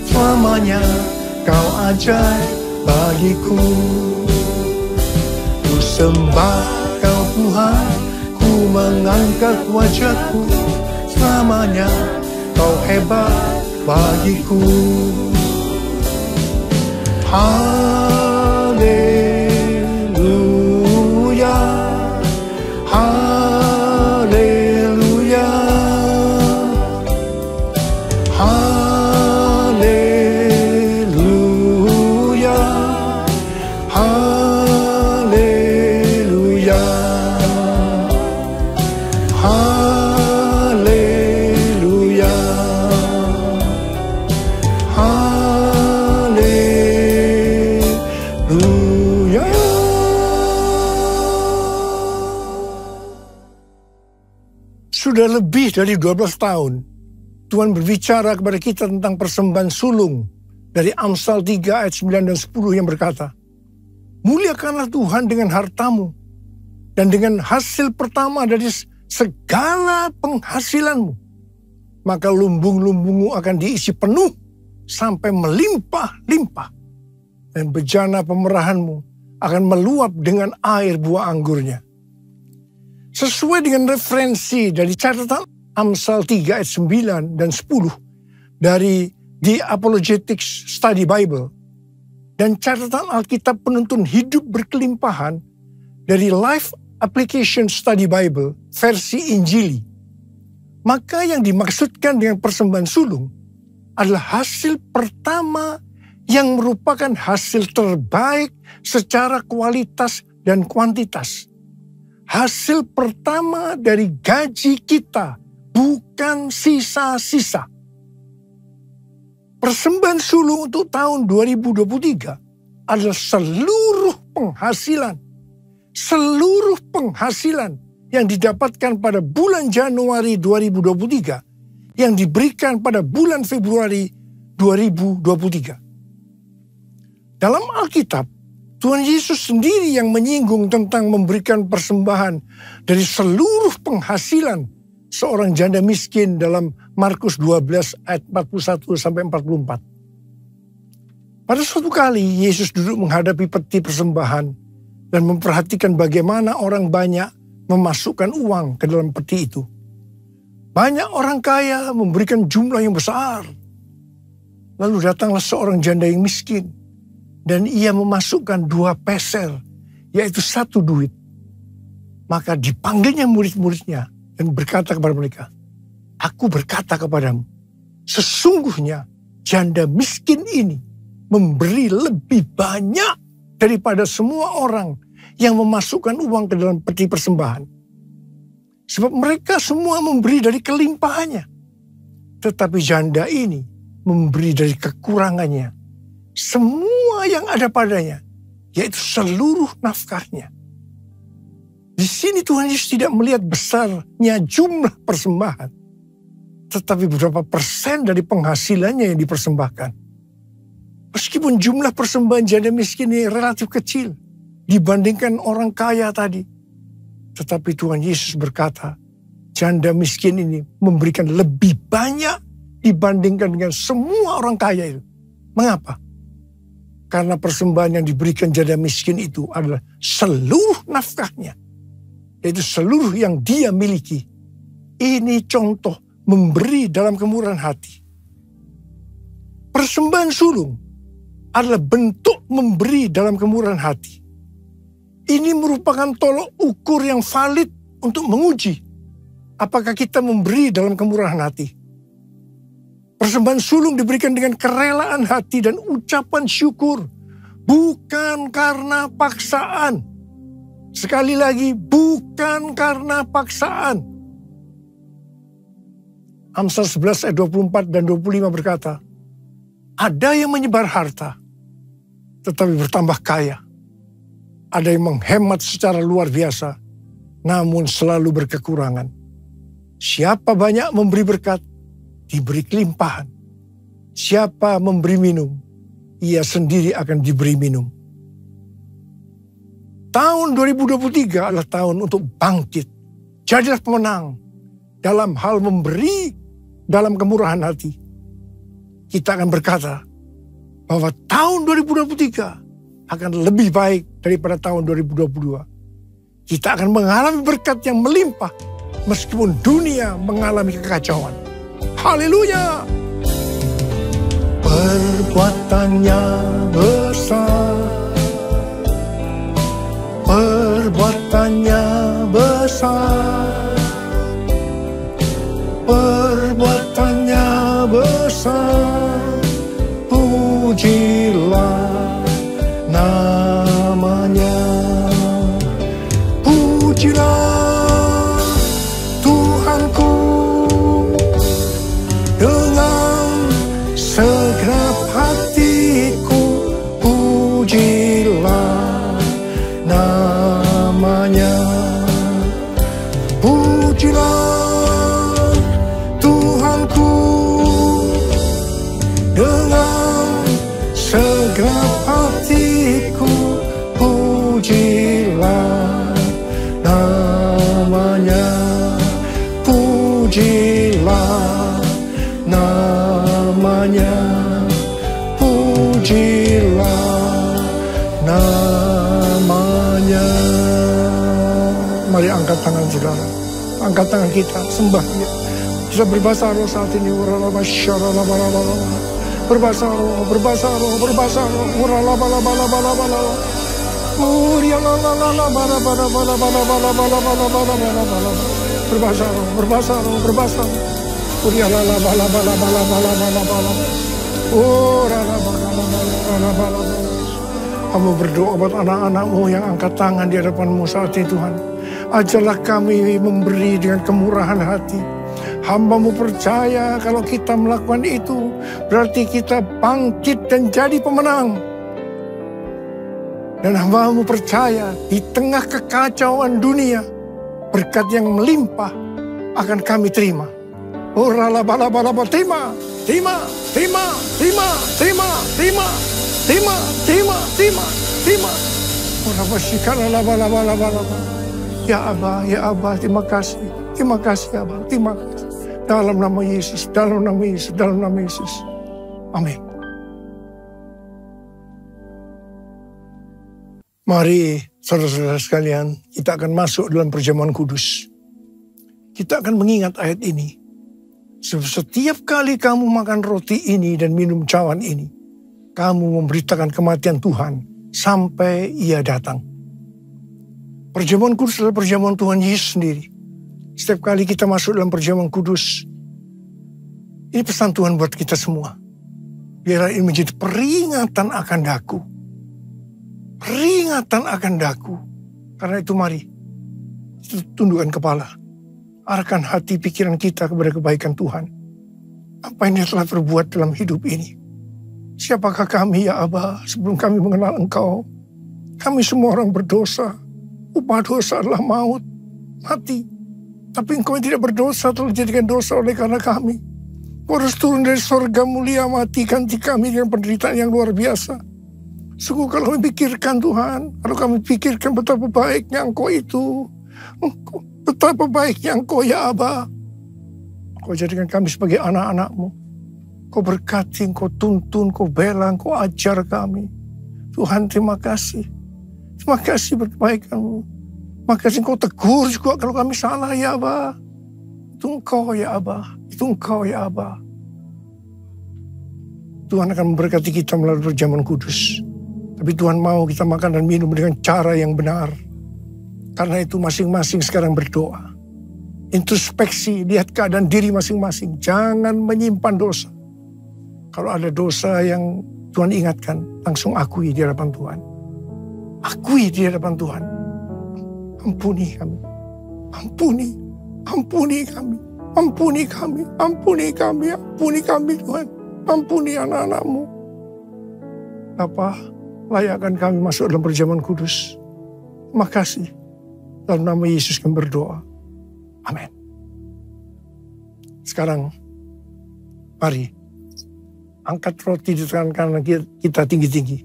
selamanya Kau ajaib bagiku. Ku sembah Kau Tuhan, ku mengangkat wajahku, selamanya Kau hebat bagiku. Haleluya, haleluya, haleluya, haleluya, haleluya, haleluya. Sudah lebih dari 12 tahun Tuhan berbicara kepada kita tentang persembahan sulung dari Amsal 3 ayat 9 dan 10 yang berkata, muliakanlah Tuhan dengan hartamu dan dengan hasil pertama dari segala penghasilanmu. Maka lumbung-lumbungmu akan diisi penuh sampai melimpah-limpah. Dan bejana pemerahanmu akan meluap dengan air buah anggurnya. Sesuai dengan referensi dari catatan Amsal 3 ayat 9 dan 10 dari The Apologetics Study Bible dan catatan Alkitab Penuntun Hidup Berkelimpahan dari Life Application Study Bible versi Injili. Maka yang dimaksudkan dengan persembahan sulung adalah hasil pertama yang merupakan hasil terbaik secara kualitas dan kuantitas. Hasil pertama dari gaji kita, bukan sisa-sisa. Persembahan sulung untuk tahun 2023 adalah seluruh penghasilan yang didapatkan pada bulan Januari 2023 yang diberikan pada bulan Februari 2023. Dalam Alkitab, Tuhan Yesus sendiri yang menyinggung tentang memberikan persembahan dari seluruh penghasilan seorang janda miskin dalam Markus 12 ayat 41 sampai 44. Pada suatu kali Yesus duduk menghadapi peti persembahan dan memperhatikan bagaimana orang banyak memasukkan uang ke dalam peti itu. Banyak orang kaya memberikan jumlah yang besar. Lalu datanglah seorang janda yang miskin dan ia memasukkan 2 peser, yaitu 1 duit. Maka dipanggilnya murid-muridnya dan berkata kepada mereka, aku berkata kepadamu, sesungguhnya janda miskin ini memberi lebih banyak daripada semua orang yang memasukkan uang ke dalam peti persembahan. Sebab mereka semua memberi dari kelimpahannya. Tetapi janda ini memberi dari kekurangannya. Semua yang ada padanya, yaitu seluruh nafkahnya. Di sini Tuhan Yesus tidak melihat besarnya jumlah persembahan, tetapi berapa persen dari penghasilannya yang dipersembahkan. Meskipun jumlah persembahan janda miskin ini relatif kecil dibandingkan orang kaya tadi, tetapi Tuhan Yesus berkata, janda miskin ini memberikan lebih banyak dibandingkan dengan semua orang kaya itu. Mengapa? Karena persembahan yang diberikan janda miskin itu adalah seluruh nafkahnya, yaitu seluruh yang dia miliki. Ini contoh memberi dalam kemurahan hati. Persembahan sulung adalah bentuk memberi dalam kemurahan hati. Ini merupakan tolok ukur yang valid untuk menguji apakah kita memberi dalam kemurahan hati. Persembahan sulung diberikan dengan kerelaan hati dan ucapan syukur, bukan karena paksaan. Sekali lagi, bukan karena paksaan. Amsal 11 ayat 24 dan 25 berkata, ada yang menyebar harta, tetapi bertambah kaya. Ada yang menghemat secara luar biasa, namun selalu berkekurangan. Siapa banyak memberi berkat, diberi kelimpahan. Siapa memberi minum, ia sendiri akan diberi minum. Tahun 2023 adalah tahun untuk bangkit. Jadilah pemenang dalam hal memberi dalam kemurahan hati. Kita akan berkata bahwa tahun 2023 akan lebih baik daripada tahun 2022. Kita akan mengalami berkat yang melimpah meskipun dunia mengalami kekacauan. Haleluya! Perbuatannya besar, perbuatannya besar, perbuatannya besar, pujilah namanya, pujilah Tuhanku dengan segenap hatiku, pujilah namanya, pujilah Tuhanku dengan segenap hatiku, pujilah namanya, pujilah namanya, pujilah namanya. Mari angkat tangan saudara, angkat tangan kita, sembah dia. Bisa berbahasa roh saat ini. Berbahasa roh, berbahasa roh, berbahasa roh. Berbahasa roh, berbahasa roh, berbahasa roh. Kamu berdoa buat anak-anakmu yang angkat tangan di hadapanmu saat ini, Tuhan. Ajarlah kami memberi dengan kemurahan hati. Hamba-Mu percaya kalau kita melakukan itu, berarti kita bangkit dan jadi pemenang. Dan hamba-Mu percaya di tengah kekacauan dunia, berkat yang melimpah akan kami terima. Oh, rala-bala-bala-bala, terima, terima, terima, terima, terima, terima, terima, terima, terima, terima. Oh, rala-bala-bala-bala-bala. Ya Abah, ya Abah, terima kasih. Terima kasih Abah, terima kasih. Dalam nama Yesus, dalam nama Yesus, dalam nama Yesus. Amin. Mari saudara-saudara sekalian, kita akan masuk dalam perjamuan kudus. Kita akan mengingat ayat ini. Setiap kali kamu makan roti ini dan minum cawan ini, kamu memberitakan kematian Tuhan sampai Ia datang. Perjamuan kudus adalah perjamuan Tuhan Yesus sendiri. Setiap kali kita masuk dalam perjamuan kudus, ini pesan Tuhan buat kita semua. Biarlah ini menjadi peringatan akan daku. Peringatan akan daku. Karena itu mari, kita tundukkan kepala. Arahkan hati pikiran kita kepada kebaikan Tuhan. Apa yang Dia telah berbuat dalam hidup ini. Siapakah kami ya Abah sebelum kami mengenal Engkau? Kami semua orang berdosa. Upah dosa adalah maut, mati. Tapi Engkau yang tidak berdosa telah dijadikan dosa oleh karena kami. Engkau harus turun dari surga mulia, mati, ganti kami dengan penderitaan yang luar biasa. Sungguh kalau kami pikirkan Tuhan, kalau kami pikirkan betapa baiknya Engkau itu, betapa baiknya Engkau ya Abah. Engkau jadikan kami sebagai anak-anak-Mu. Engkau berkati, Engkau tuntun, Engkau bela, Engkau ajar kami. Tuhan terima kasih. Terima kasih berkebaikan-Mu. Terima kasih Engkau tegur juga kalau kami salah ya Abah. Itu Engkau ya Abah. Itu Engkau ya Abah. Tuhan akan memberkati kita melalui perjamuan kudus. Tapi Tuhan mau kita makan dan minum dengan cara yang benar. Karena itu masing-masing sekarang berdoa. Introspeksi, lihat keadaan diri masing-masing. Jangan menyimpan dosa. Kalau ada dosa yang Tuhan ingatkan, langsung akui di hadapan Tuhan. Akui di hadapan Tuhan. Ampuni kami. Ampuni kami. Ampuni kami. Ampuni kami. Ampuni kami Tuhan. Ampuni anak-anak-Mu. Bapa, layakkan kami masuk dalam perjamuan kudus. Makasih. Dalam nama Yesus kami berdoa. Amin. Sekarang, mari angkat roti di tangan kanan kita tinggi-tinggi.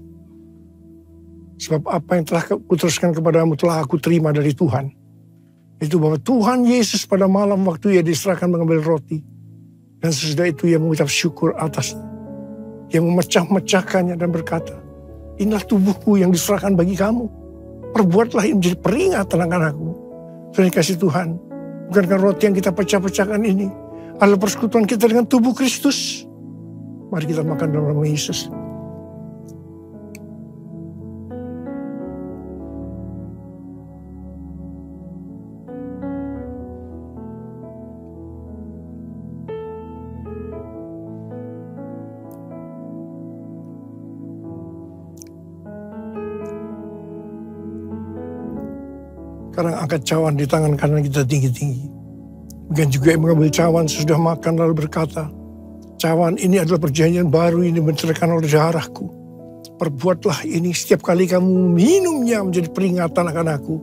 Sebab apa yang telah kuteruskan kepadamu telah aku terima dari Tuhan. Itu bahwa Tuhan Yesus pada malam waktu ia diserahkan mengambil roti. Dan sesudah itu ia mengucap syukur atasnya. Ia memecah-mecahkannya dan berkata, inilah tubuhku yang diserahkan bagi kamu. Perbuatlah ini menjadi peringatan akan aku. Sudah dikasih Tuhan. Bukankah roti yang kita pecah-pecahkan ini adalah persekutuan kita dengan tubuh Kristus? Mari kita makan dalam nama Yesus. Sekarang angkat cawan di tangan kanan kita tinggi-tinggi. Bukan juga yang mengambil cawan sudah makan lalu berkata, cawan ini adalah perjanjian baru ini menceritakan oleh darahku. Perbuatlah ini setiap kali kamu minumnya menjadi peringatan akan aku.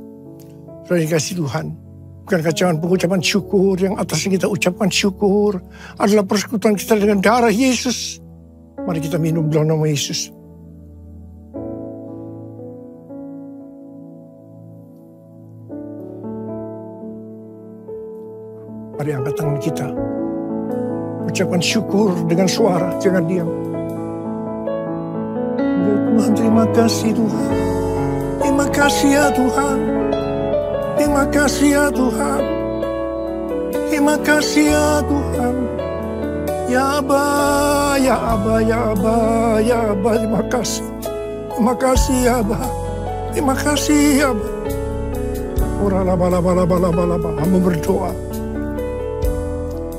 Sudah dikasih Tuhan. Bukankah cawan pengucapan syukur yang atasnya kita ucapkan syukur adalah persekutuan kita dengan darah Yesus. Mari kita minum dalam nama Yesus. Mari angkat tangan kita. Ucapkan syukur dengan suara, jangan diam. Ya Tuhan, terima kasih Tuhan. Terima kasih ya Tuhan. Terima kasih ya Tuhan. Terima kasih ya Tuhan. Ya Aba, ya Aba, ya Aba, ya Aba, terima kasih. Terima kasih ya Aba. Terima kasih ya Aba. Ora-la-ba-la-ba-la-ba-la-ba-la-ba. Hamba berdoa.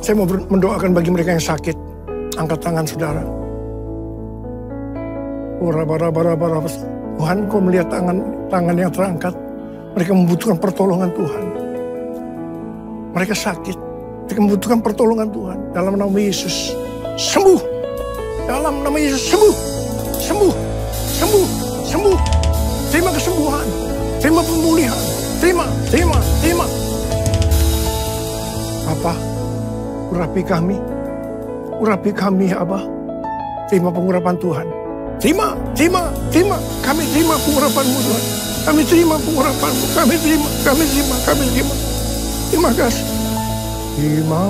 Saya mau mendoakan bagi mereka yang sakit. Angkat tangan saudara. Tuhan, Kau melihat tangan yang terangkat. Mereka membutuhkan pertolongan Tuhan. Mereka sakit. Mereka membutuhkan pertolongan Tuhan. Dalam nama Yesus, sembuh. Dalam nama Yesus, sembuh. Sembuh. Sembuh. Sembuh. Terima kesembuhan. Terima pemulihan. Terima. Apa? Urapi kami ya Abah. Terima pengurapan Tuhan. Terima. Kami terima pengurapan-Mu Tuhan. Kami terima pengurapan-Mu. Kami terima. Terima kasih. Terima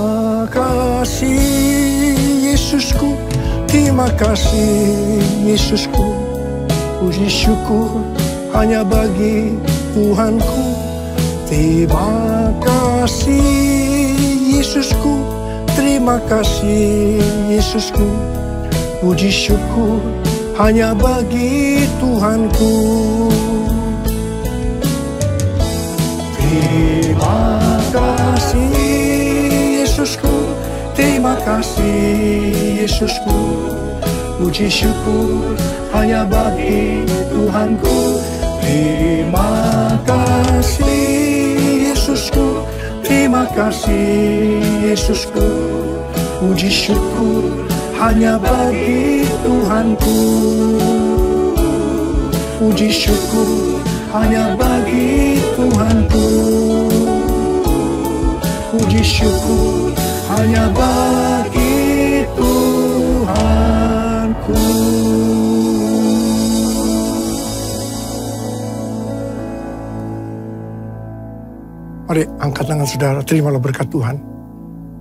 kasih Yesusku. Terima kasih Yesusku. Puji syukur hanya bagi Tuhanku. Terima kasih Yesusku. Terima kasih Yesusku. Puji syukur hanya bagi Tuhanku. Terima kasih Yesusku. Terima kasih Yesusku. Puji syukur hanya bagi Tuhanku. Terima kasih Yesusku. Terima kasih Yesusku. Puji syukur hanya bagi Tuhanku. Puji syukur hanya bagi Tuhanku. Puji syukur hanya bagi Tuhanku. Mari angkat tangan saudara, terimalah berkat Tuhan.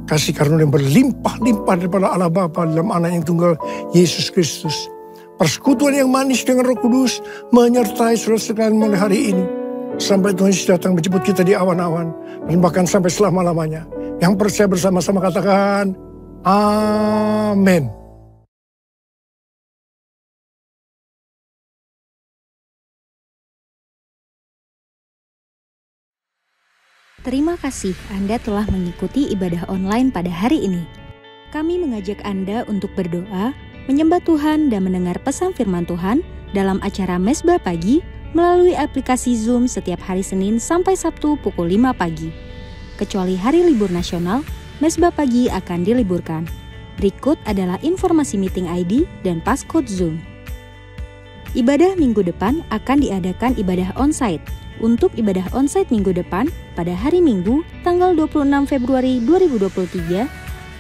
Kasih karunia yang berlimpah-limpah daripada Allah Bapa dalam Anak yang tunggal Yesus Kristus. Persekutuan yang manis dengan Roh Kudus menyertai saudara sekalian mulai hari ini. Sampai Tuhan Yesus datang menjemput kita di awan-awan. Dan bahkan sampai selama-lamanya. Yang percaya bersama-sama katakan, Amin. Terima kasih Anda telah mengikuti ibadah online pada hari ini. Kami mengajak Anda untuk berdoa, menyembah Tuhan dan mendengar pesan firman Tuhan dalam acara Mesbah Pagi melalui aplikasi Zoom setiap hari Senin sampai Sabtu pukul 5 pagi. Kecuali hari libur nasional, Mesbah Pagi akan diliburkan. Berikut adalah informasi meeting ID dan passcode Zoom. Ibadah minggu depan akan diadakan ibadah onsite. Untuk ibadah onsite minggu depan, pada hari Minggu, tanggal 26 Februari 2023,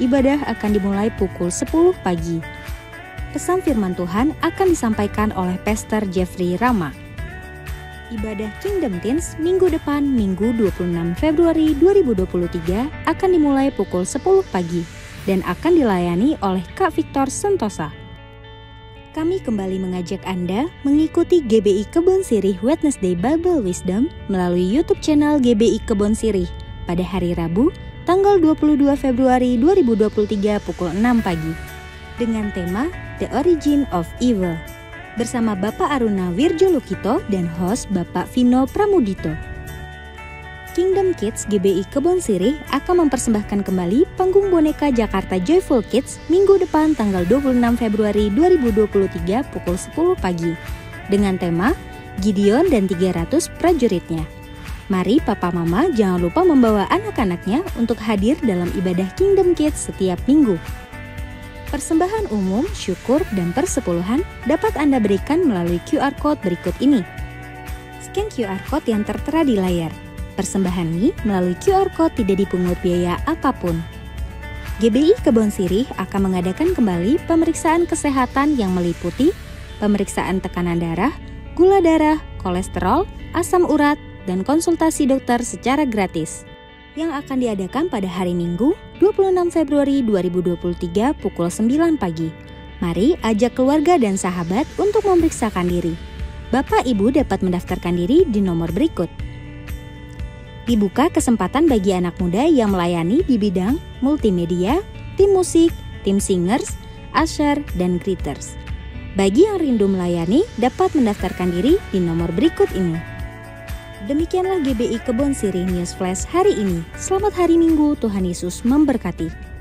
ibadah akan dimulai pukul 10 pagi. Pesan firman Tuhan akan disampaikan oleh Pastor Jeffrey Rama. Ibadah Kingdom Teens minggu depan, Minggu 26 Februari 2023, akan dimulai pukul 10 pagi dan akan dilayani oleh Kak Victor Sentosa. Kami kembali mengajak Anda mengikuti GBI Kebon Sirih Wednesday Bible Wisdom melalui YouTube channel GBI Kebon Sirih pada hari Rabu, tanggal 22 Februari 2023 pukul 6 pagi dengan tema The Origin of Evil bersama Bapak Aruna Wirjo Lukito dan host Bapak Vino Pramudito. Kingdom Kids GBI Kebon Sirih akan mempersembahkan kembali panggung boneka Jakarta Joyful Kids minggu depan tanggal 26 Februari 2023 pukul 10 pagi dengan tema Gideon dan 300 prajuritnya. Mari Papa Mama jangan lupa membawa anak-anaknya untuk hadir dalam ibadah Kingdom Kids setiap minggu. Persembahan umum, syukur, dan persepuluhan dapat Anda berikan melalui QR Code berikut ini. Scan QR Code yang tertera di layar. Persembahan ini melalui QR Code tidak dipungut biaya apapun. GBI Kebon Sirih akan mengadakan kembali pemeriksaan kesehatan yang meliputi pemeriksaan tekanan darah, gula darah, kolesterol, asam urat, dan konsultasi dokter secara gratis yang akan diadakan pada hari Minggu 26 Februari 2023 pukul 9 pagi. Mari ajak keluarga dan sahabat untuk memeriksakan diri. Bapak Ibu dapat mendaftarkan diri di nomor berikut. Dibuka kesempatan bagi anak muda yang melayani di bidang multimedia, tim musik, tim singers, usher, dan greeters. Bagi yang rindu melayani, dapat mendaftarkan diri di nomor berikut ini. Demikianlah GBI Kebon Sirih News Flash hari ini. Selamat hari Minggu, Tuhan Yesus memberkati.